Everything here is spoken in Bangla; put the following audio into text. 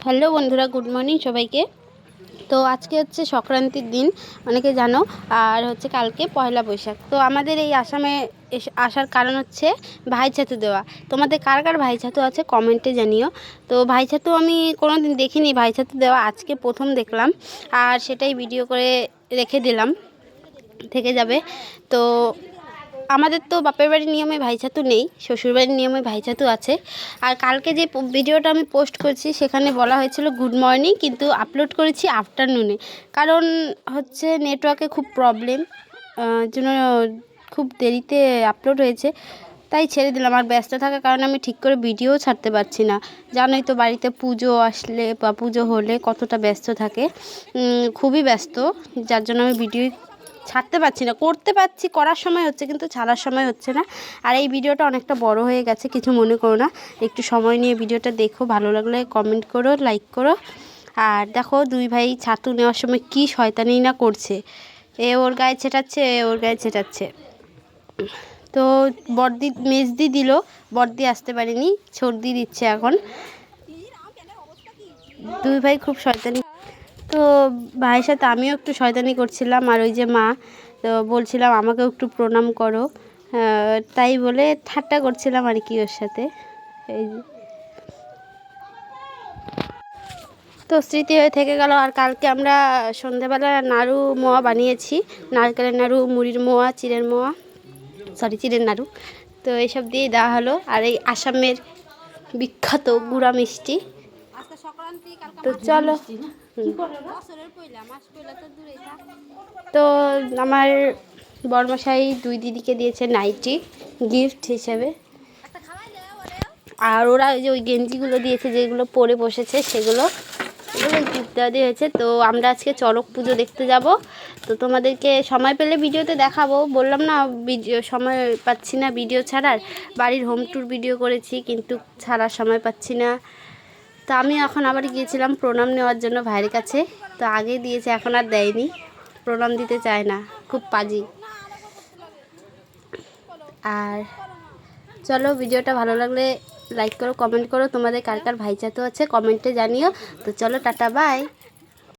হ্যালো বন্ধুরা, গুড মর্নিং সবাইকে। তো আজকে হচ্ছে সংক্রান্তির দিন, অনেকে জানো। আর হচ্ছে কালকে পয়লা বৈশাখ। তো আমাদের এই আসামে আসার কারণ হচ্ছে ভাইছাতু দেওয়া। তোমাদের কার কার ভাইছাতু আছে কমেন্টে জানিও। তো ভাইছাতু আমি কোনো দিন দেখিনি, ভাইছাতু দেওয়া আজকে প্রথম দেখলাম। আর সেটাই ভিডিও করে রেখে দিলাম, থেকে যাবে। তো আমাদের তো বাপের বাড়ির নিয়মে ভাইছাতু নেই, শ্বশুরবাড়ির নিয়মে ভাইছাতু আছে। আর কালকে যে ভিডিওটা আমি পোস্ট করছি সেখানে বলা হয়েছিল গুড মর্নিং, কিন্তু আপলোড করেছি আফটারনুনে। কারণ হচ্ছে নেটওয়ার্কে খুব প্রবলেম, জন্য খুব দেরিতে আপলোড হয়েছে, তাই ছেড়ে দিলাম। আর ব্যস্ত থাকার কারণে আমি ঠিক করে ভিডিও ছাড়তে পারছি না। জানোই তো বাড়িতে পুজো আসলে বা পুজো হলে কতটা ব্যস্ত থাকে, খুবই ব্যস্ত, যার জন্য আমি ভিডিও ছাড়তে পারছি না। করতে পারছি, করার সময় হচ্ছে, কিন্তু ছাড়ার সময় হচ্ছে না। আর এই ভিডিওটা অনেকটা বড় হয়ে গেছে, কিছু মনে করো না। একটু সময় নিয়ে ভিডিওটা দেখো, ভালো লাগলে কমেন্ট করো, লাইক করো। আর দেখো দুই ভাই ছাতু নেওয়ার সময় কি শয়তানি না করছে, এ ওর গায়ে ছেটাচ্ছে, এ ওর গায়ে ছেটাচ্ছে। তো বড়দি মেজদি দিল, বড়দি আসতে পারেনি, সর্দি দিচ্ছে এখন। দুই ভাই খুব শয়তানি। তো ভাইয়ের সাথে আমিও একটু শয়তানি করছিলাম। আর ওই যে মা, তো বলছিলাম আমাকেও একটু প্রণাম করো, তাই বলে ঠাট্টা করছিলাম আর কি ওর সাথে। এই যে তো স্মৃতি হয়ে থেকে গেল। আর কালকে আমরা সন্ধেবেলা নাড়ু মোয়া বানিয়েছি, নারকেলের নাড়ু, মুড়ির মোয়া, চিড়ের মোয়া, সরি চিড়ের নাড়ু। তো এইসব দিয়ে দেওয়া হলো। আর এই আসামের বিখ্যাত গুড়া মিষ্টি। তো চলো, তো আমার বড়মশাই দুই দিদিকে দিয়েছে নাইটি গিফট হিসেবে। আর ওরা ওই যে ওই গেঞ্জিগুলো দিয়েছে যেগুলো পরে বসেছে, সেগুলো গিফট দেওয়া দিয়ে হয়েছে। তো আমরা আজকে চড়ক পুজো দেখতে যাব। তো তোমাদেরকে সময় পেলে ভিডিওতে দেখাবো, বললাম না ভিডিও সময় পাচ্ছি না ভিডিও ছাড়ার। বাড়ির হোম ট্যুর ভিডিও করেছি, কিন্তু ছাড়ার সময় পাচ্ছি না। তো আমি এখন আবার গিয়েছিলাম প্রণাম নেওয়ার জন্য ভাইয়ের কাছে। তো আগে দিয়েছে, এখন আর দেয়নি, প্রণাম দিতে চায় না, খুব পাজি। আর চলো, ভিডিওটা ভালো লাগলে লাইক করো, কমেন্ট করো, তোমাদের কার কার ভাইচাতো আছে কমেন্টে জানিও। তো চলো, টাটা, বাই।